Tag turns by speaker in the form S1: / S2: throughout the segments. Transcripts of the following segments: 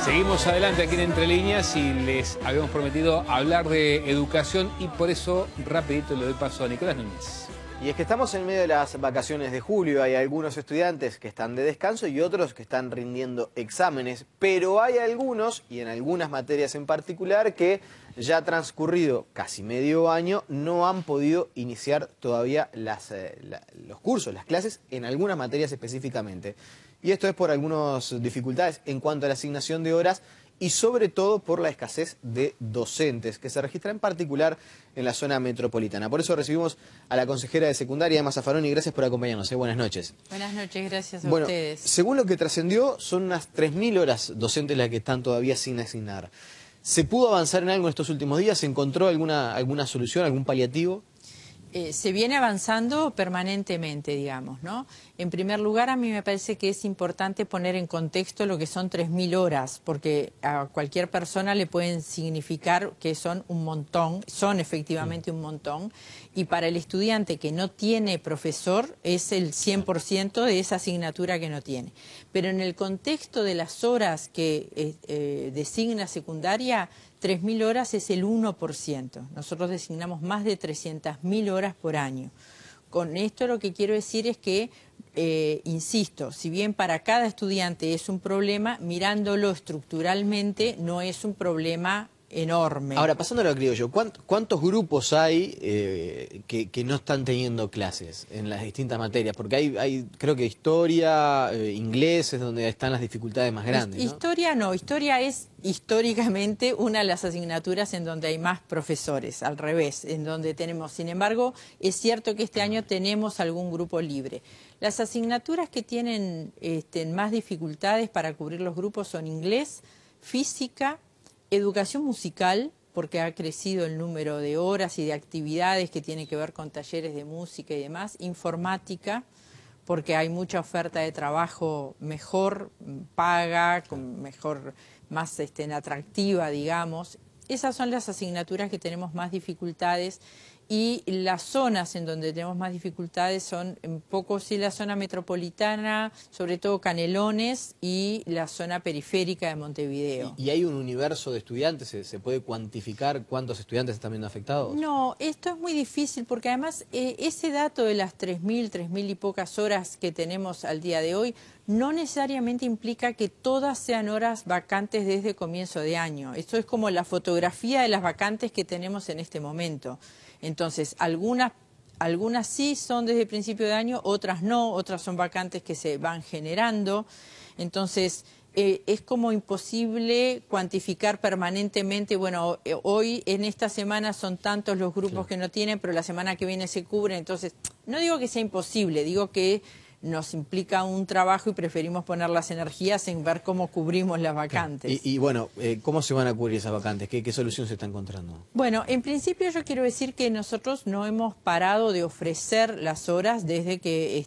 S1: Seguimos adelante aquí en Entre Líneas y les habíamos prometido hablar de educación y por eso rapidito le doy paso a Nicolás Núñez.
S2: Y es que estamos en medio de las vacaciones de julio, hay algunos estudiantes que están de descanso y otros que están rindiendo exámenes, pero hay algunos, y en algunas materias en particular, que ya ha transcurrido casi medio año, no han podido iniciar todavía los cursos, las clases, en algunas materias específicamente. Y esto es por algunas dificultades en cuanto a la asignación de horas y sobre todo por la escasez de docentes que se registra en particular en la zona metropolitana. Por eso recibimos a la consejera de secundaria, Emma Zaffaroni, y gracias por acompañarnos. Buenas noches.
S3: Buenas noches, gracias a ustedes.
S2: Según lo que trascendió, son unas 3.000 horas docentes las que están todavía sin asignar. ¿Se pudo avanzar en algo en estos últimos días? ¿Se encontró alguna solución, algún paliativo?
S3: Se viene avanzando permanentemente, digamos, ¿no? En primer lugar, a mí me parece que es importante poner en contexto lo que son 3.000 horas, porque a cualquier persona le pueden significar que son un montón, son efectivamente un montón, y para el estudiante que no tiene profesor es el 100% de esa asignatura que no tiene. Pero en el contexto de las horas que designa secundaria, 3.000 horas es el 1%. Nosotros designamos más de 300.000 horas por año. Con esto lo que quiero decir es que, insisto, si bien para cada estudiante es un problema, mirándolo estructuralmente no es un problema enorme.
S2: Ahora, pasándolo a criollo, ¿cuántos grupos hay que no están teniendo clases en las distintas materias? Porque hay creo que historia, inglés es donde están las dificultades más grandes, ¿no?
S3: Historia es históricamente una de las asignaturas en donde hay más profesores, al revés, en donde tenemos, sin embargo, es cierto que este año tenemos algún grupo libre. Las asignaturas que tienen más dificultades para cubrir los grupos son inglés, física, educación musical, porque ha crecido el número de horas y de actividades que tienen que ver con talleres de música y demás, informática, porque hay mucha oferta de trabajo mejor paga, más atractiva, digamos. Esas son las asignaturas que tenemos más dificultades y las zonas en donde tenemos más dificultades son un poco sí la zona metropolitana, sobre todo Canelones y la zona periférica de Montevideo.
S2: ¿Y hay un universo de estudiantes? ¿Se puede cuantificar cuántos estudiantes están viendo afectados?
S3: No, esto es muy difícil porque además ese dato de las 3.000 y pocas horas que tenemos al día de hoy no necesariamente implica que todas sean horas vacantes desde comienzo de año. Esto es como la fotografía de las vacantes que tenemos en este momento. Entonces, algunas sí son desde el principio de año, otras no, otras son vacantes que se van generando. Entonces, es como imposible cuantificar permanentemente, bueno, hoy en esta semana son tantos los grupos que no tienen, pero la semana que viene se cubren. Entonces, no digo que sea imposible, digo que nos implica un trabajo y preferimos poner las energías en ver cómo cubrimos las vacantes.
S2: Y bueno, ¿cómo se van a cubrir esas vacantes? ¿Qué solución se está encontrando?
S3: Bueno, en principio yo quiero decir que nosotros no hemos parado de ofrecer las horas desde que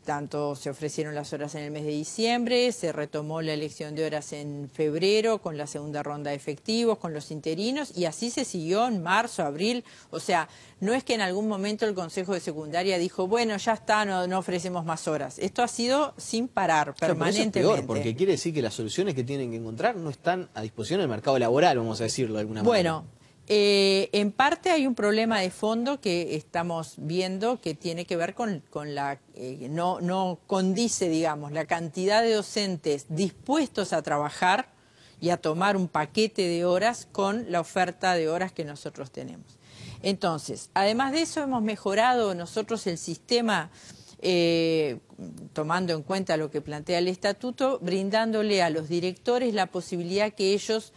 S3: tanto se ofrecieron las horas en el mes de diciembre, se retomó la elección de horas en febrero con la segunda ronda de efectivos, con los interinos, y así se siguió en marzo, abril. O sea, no es que en algún momento el Consejo de Secundaria dijo, bueno, ya está, no ofrecemos más horas. Esto ha sido sin parar, permanentemente.
S2: Pero eso es peor, porque quiere decir que las soluciones que tienen que encontrar no están a disposición del mercado laboral, vamos a decirlo de alguna manera.
S3: Bueno, en parte hay un problema de fondo que estamos viendo que tiene que ver con la... no condice, digamos, la cantidad de docentes dispuestos a trabajar y a tomar un paquete de horas con la oferta de horas que nosotros tenemos. Entonces, además de eso, hemos mejorado nosotros el sistema, tomando en cuenta lo que plantea el estatuto, brindándole a los directores la posibilidad que ellos,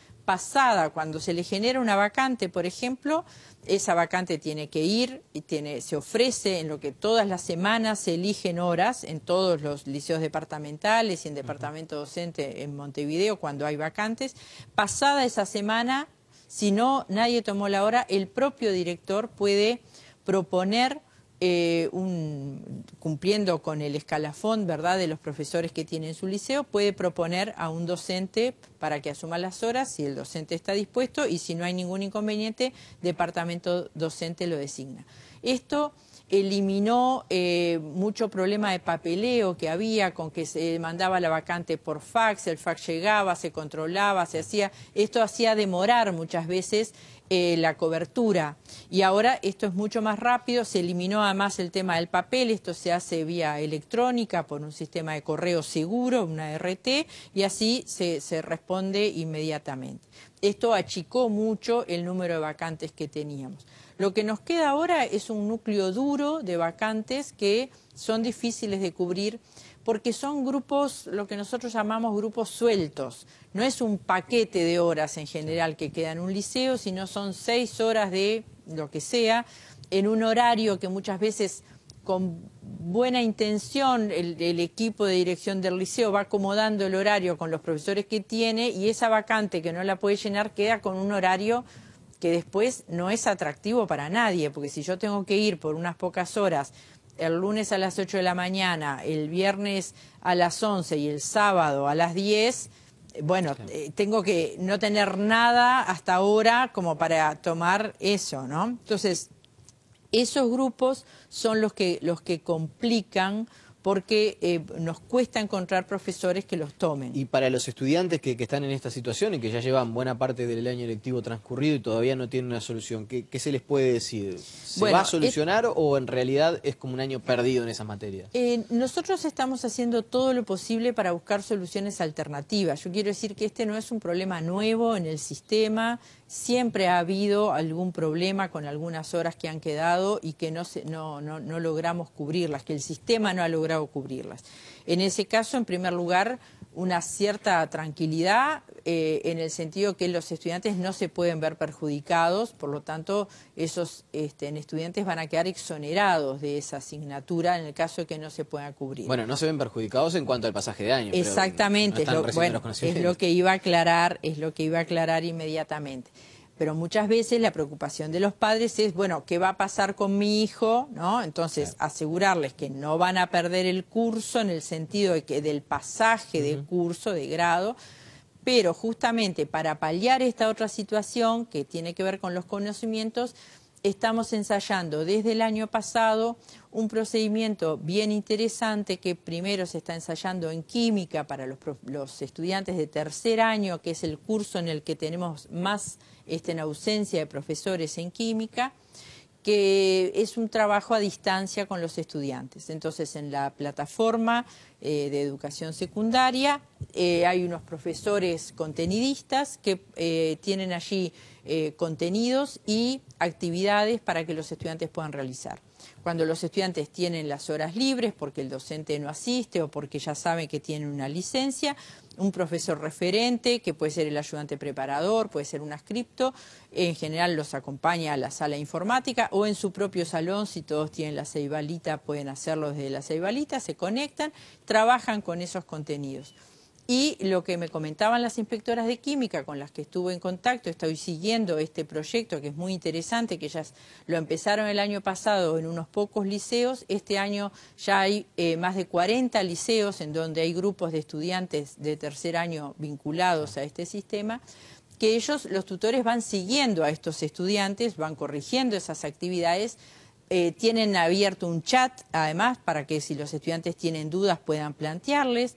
S3: cuando se les genera una vacante, por ejemplo, esa vacante tiene que ir y se ofrece en lo que todas las semanas se eligen horas en todos los liceos departamentales y en departamento docente en Montevideo cuando hay vacantes. Pasada esa semana, si no nadie tomó la hora, el propio director puede proponer cumpliendo con el escalafón, ¿verdad?, de los profesores que tiene en su liceo, puede proponer a un docente para que asuma las horas, si el docente está dispuesto, y si no hay ningún inconveniente, departamento docente lo designa. Esto eliminó mucho problema de papeleo que había con que se mandaba la vacante por fax, el fax llegaba, se controlaba, se hacía, esto hacía demorar muchas veces la cobertura, y ahora esto es mucho más rápido, se eliminó además el tema del papel, esto se hace vía electrónica por un sistema de correo seguro, una RT, y así se responde inmediatamente. Esto achicó mucho el número de vacantes que teníamos. Lo que nos queda ahora es un núcleo duro de vacantes que son difíciles de cubrir porque son grupos, lo que nosotros llamamos grupos sueltos. No es un paquete de horas en general que queda en un liceo, sino son 6 horas de lo que sea, en un horario que muchas veces con buena intención el equipo de dirección del liceo va acomodando el horario con los profesores que tiene, y esa vacante que no la puede llenar queda con un horario que después no es atractivo para nadie, porque si yo tengo que ir por unas pocas horas el lunes a las 8 de la mañana, el viernes a las 11 y el sábado a las 10, bueno, tengo que no tener nada hasta ahora como para tomar eso, ¿no? Entonces, esos grupos son los que complican porque nos cuesta encontrar profesores que los tomen.
S2: Y para los estudiantes que están en esta situación y que ya llevan buena parte del año lectivo transcurrido y todavía no tienen una solución, ¿qué se les puede decir? ¿Se va a solucionar o en realidad es como un año perdido en esas materias?
S3: Nosotros estamos haciendo todo lo posible para buscar soluciones alternativas. Yo quiero decir que este no es un problema nuevo en el sistema. Siempre ha habido algún problema con algunas horas que han quedado y que no logramos cubrirlas, que el sistema no ha logrado cubrirlas. En ese caso, en primer lugar, una cierta tranquilidad en el sentido que los estudiantes no se pueden ver perjudicados, por lo tanto, esos estudiantes van a quedar exonerados de esa asignatura en el caso de que no se puedan cubrir.
S2: Bueno, no se ven perjudicados en cuanto al pasaje de año.
S3: Exactamente,
S2: pero
S3: es lo que iba a aclarar, inmediatamente. Pero muchas veces la preocupación de los padres es, bueno, ¿qué va a pasar con mi hijo? ¿No? Entonces, asegurarles que no van a perder el curso en el sentido de que del pasaje de curso, de grado, pero justamente para paliar esta otra situación que tiene que ver con los conocimientos, estamos ensayando desde el año pasado un procedimiento bien interesante que primero se está ensayando en química para los estudiantes de tercer año, que es el curso en el que tenemos más en ausencia de profesores en química, que es un trabajo a distancia con los estudiantes. Entonces, en la plataforma de educación secundaria hay unos profesores contenidistas que tienen allí contenidos y actividades para que los estudiantes puedan realizar. Cuando los estudiantes tienen las horas libres porque el docente no asiste o porque ya saben que tienen una licencia, un profesor referente, que puede ser el ayudante preparador, puede ser un adscripto, en general los acompaña a la sala informática o en su propio salón, si todos tienen la ceibalita pueden hacerlo desde la ceibalita, se conectan, trabajan con esos contenidos. Y lo que me comentaban las inspectoras de química con las que estuve en contacto, estoy siguiendo este proyecto que es muy interesante, que ellas lo empezaron el año pasado en unos pocos liceos, este año ya hay más de 40 liceos en donde hay grupos de estudiantes de tercer año vinculados a este sistema, que ellos, los tutores, van siguiendo a estos estudiantes, van corrigiendo esas actividades, tienen abierto un chat además para que si los estudiantes tienen dudas puedan plantearles.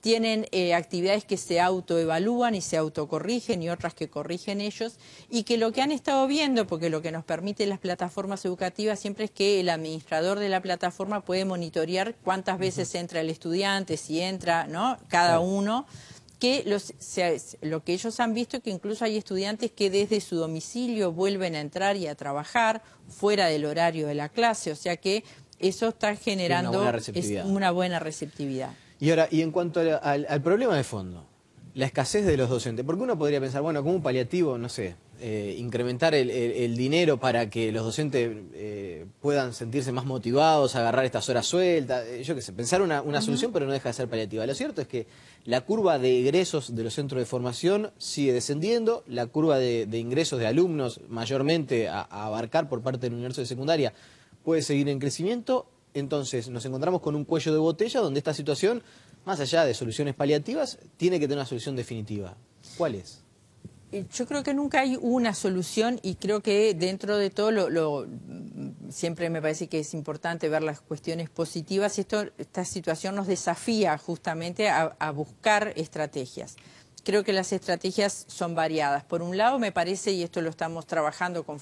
S3: Tienen actividades que se autoevalúan y se autocorrigen y otras que corrigen ellos, y que lo que han estado viendo, porque lo que nos permiten las plataformas educativas siempre es que el administrador de la plataforma puede monitorear cuántas veces entra el estudiante, si entra, ¿no? Cada uno, que lo que ellos han visto es que incluso hay estudiantes que desde su domicilio vuelven a entrar y a trabajar fuera del horario de la clase, o sea que eso está generando una buena receptividad.
S2: Y ahora, y en cuanto al problema de fondo, la escasez de los docentes, porque uno podría pensar, bueno, como un paliativo, no sé, incrementar el dinero para que los docentes puedan sentirse más motivados, agarrar estas horas sueltas, yo qué sé, pensar una solución, pero no deja de ser paliativa. Lo cierto es que la curva de egresos de los centros de formación sigue descendiendo, la curva de ingresos de alumnos, mayormente a abarcar por parte del universo de secundaria, puede seguir en crecimiento. Entonces nos encontramos con un cuello de botella donde esta situación, más allá de soluciones paliativas, tiene que tener una solución definitiva. ¿Cuál es?
S3: Yo creo que nunca hay una solución y creo que dentro de todo siempre me parece que es importante ver las cuestiones positivas. Esta situación nos desafía justamente a buscar estrategias. Creo que las estrategias son variadas. Por un lado, me parece, y esto lo estamos trabajando con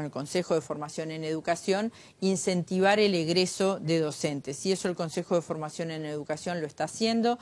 S3: el Consejo de Formación en Educación, incentivar el egreso de docentes. Y eso el Consejo de Formación en Educación lo está haciendo,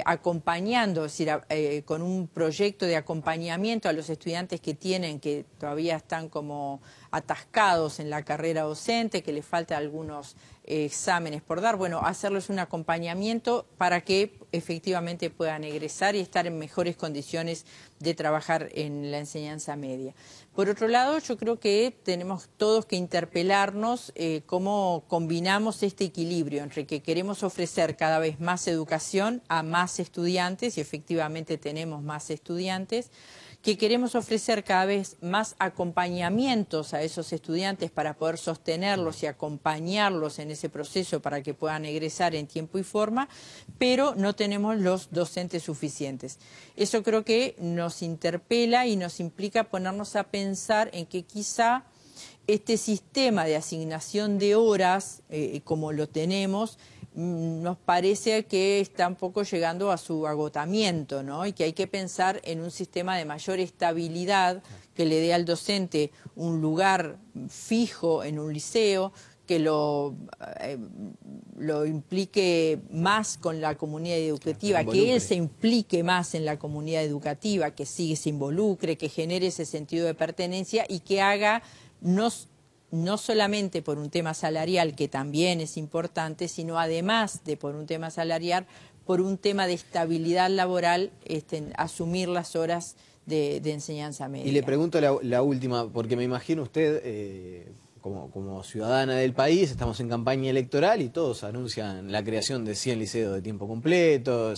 S3: acompañando, es decir, con un proyecto de acompañamiento a los estudiantes que todavía están como atascados en la carrera docente, que les faltan algunos exámenes por dar, bueno, hacerles un acompañamiento para que efectivamente puedan egresar y estar en mejores condiciones de trabajar en la enseñanza media. Por otro lado, yo creo que tenemos todos que interpelarnos cómo combinamos este equilibrio entre que queremos ofrecer cada vez más educación a más estudiantes, y efectivamente tenemos más estudiantes, que queremos ofrecer cada vez más acompañamientos a esos estudiantes para poder sostenerlos y acompañarlos en ese proceso para que puedan egresar en tiempo y forma, pero no tenemos los docentes suficientes. Eso creo que nos interpela y nos implica ponernos a pensar en que quizá este sistema de asignación de horas, como lo tenemos, nos parece que está un poco llegando a su agotamiento, ¿no? Y que hay que pensar en un sistema de mayor estabilidad que le dé al docente un lugar fijo en un liceo, que lo implique más con la comunidad educativa, que él se implique más en la comunidad educativa, que se involucre, que genere ese sentido de pertenencia y que haga no solamente por un tema salarial, que también es importante, sino además de por un tema salarial, por un tema de estabilidad laboral, asumir las horas de enseñanza media.
S2: Y le pregunto la última, porque me imagino usted, como ciudadana del país, estamos en campaña electoral y todos anuncian la creación de 100 liceos de tiempo completo,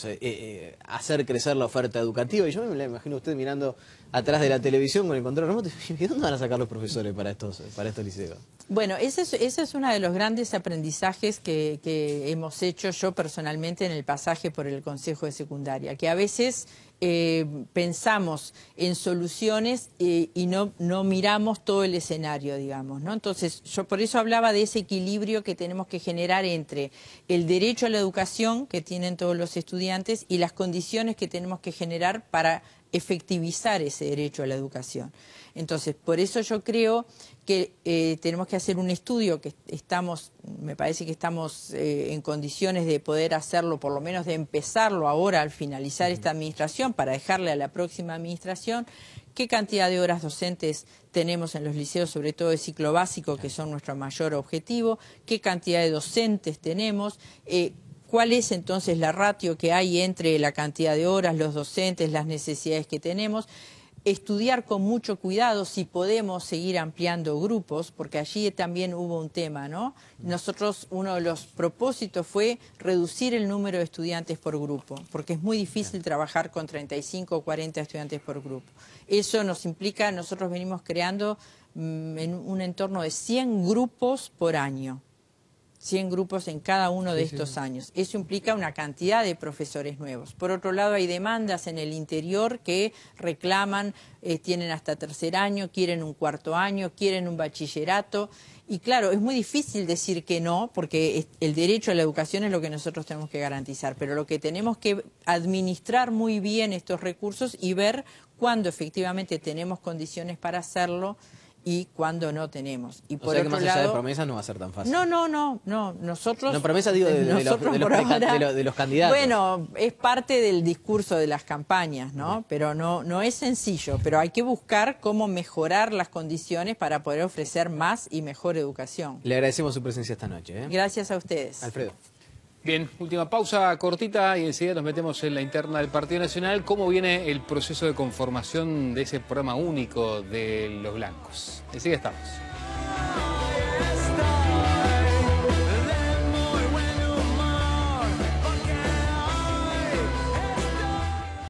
S2: hacer crecer la oferta educativa, y yo me la imagino usted mirando atrás de la televisión con el control remoto, ¿y dónde van a sacar los profesores para estos liceos?
S3: Bueno, ese es uno de los grandes aprendizajes que hemos hecho yo personalmente en el pasaje por el Consejo de Secundaria, que a veces pensamos en soluciones y no miramos todo el escenario, digamos, ¿no? Entonces, yo por eso hablaba de ese equilibrio que tenemos que generar entre el derecho a la educación que tienen todos los estudiantes y las condiciones que tenemos que generar para efectivizar ese derecho a la educación. Entonces, por eso yo creo que tenemos que hacer un estudio que me parece que estamos en condiciones de poder hacerlo, por lo menos de empezarlo ahora al finalizar esta administración, para dejarle a la próxima administración qué cantidad de horas docentes tenemos en los liceos, sobre todo de ciclo básico, que son nuestro mayor objetivo, qué cantidad de docentes tenemos, ¿cuál es entonces la ratio que hay entre la cantidad de horas, los docentes, las necesidades que tenemos? Estudiar con mucho cuidado si podemos seguir ampliando grupos, porque allí también hubo un tema, ¿no? Nosotros, uno de los propósitos fue reducir el número de estudiantes por grupo, porque es muy difícil trabajar con 35 o 40 estudiantes por grupo. Eso nos implica, nosotros venimos creando en un entorno de 100 grupos por año. 100 grupos en cada uno de estos años. Eso implica una cantidad de profesores nuevos. Por otro lado, hay demandas en el interior que reclaman, tienen hasta tercer año, quieren un cuarto año, quieren un bachillerato. Y claro, es muy difícil decir que no, porque el derecho a la educación es lo que nosotros tenemos que garantizar. Pero lo que tenemos que administrar muy bien estos recursos y ver cuándo efectivamente tenemos condiciones para hacerlo y cuando no tenemos. Y por
S2: o sea que
S3: otro
S2: más allá
S3: lado,
S2: de promesas no va a ser tan fácil.
S3: No. Nosotros...
S2: No, promesas digo de los candidatos.
S3: Bueno, es parte del discurso de las campañas, ¿no? Pero no es sencillo, pero hay que buscar cómo mejorar las condiciones para poder ofrecer más y mejor educación.
S2: Le agradecemos su presencia esta noche.
S3: Gracias a ustedes.
S2: Alfredo.
S1: Bien, última pausa cortita y enseguida nos metemos en la interna del Partido Nacional. ¿Cómo viene el proceso de conformación de ese programa único de los blancos? Enseguida estamos.